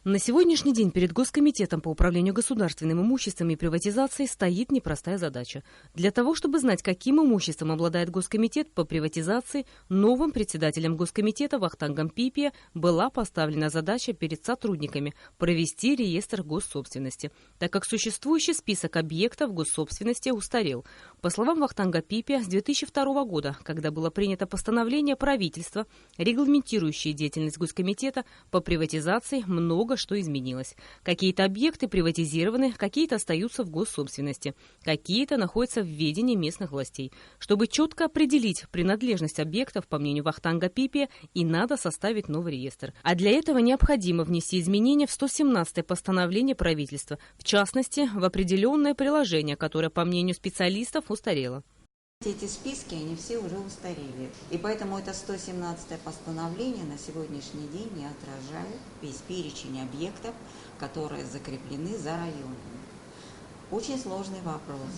На сегодняшний день перед Госкомитетом по управлению государственным имуществом и приватизацией стоит непростая задача. Для того, чтобы знать, каким имуществом обладает Госкомитет по приватизации, новым председателем Госкомитета Вахтангом Пипиа была поставлена задача перед сотрудниками провести реестр госсобственности, так как существующий список объектов госсобственности устарел. По словам Вахтанга Пипиа, с 2002 года, когда было принято постановление правительства, регламентирующее деятельность Госкомитета по приватизации, много что изменилось. Какие-то объекты приватизированы, какие-то остаются в госсобственности, какие-то находятся в ведении местных властей. Чтобы четко определить принадлежность объектов, по мнению Вахтанга Пипиа, и надо составить новый реестр. А для этого необходимо внести изменения в 117-е постановление правительства, в частности, в определенное приложение, которое, по мнению специалистов, устарело. Эти списки, они все уже устарели. И поэтому это 117-е постановление на сегодняшний день не отражает весь перечень объектов, которые закреплены за районами. Очень сложный вопрос.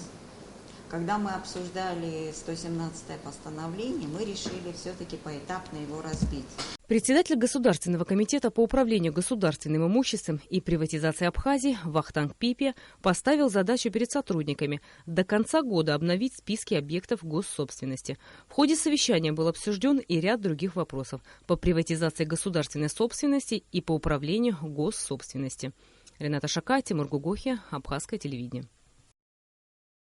Когда мы обсуждали 117-е постановление, мы решили все-таки поэтапно его разбить. Председатель Государственного комитета по управлению государственным имуществом и приватизации Абхазии Вахтанг Пипиа поставил задачу перед сотрудниками до конца года обновить списки объектов госсобственности. В ходе совещания был обсужден и ряд других вопросов по приватизации государственной собственности и по управлению госсобственности. Рената Шака, Тимур Гугохи, Абхазское телевидение.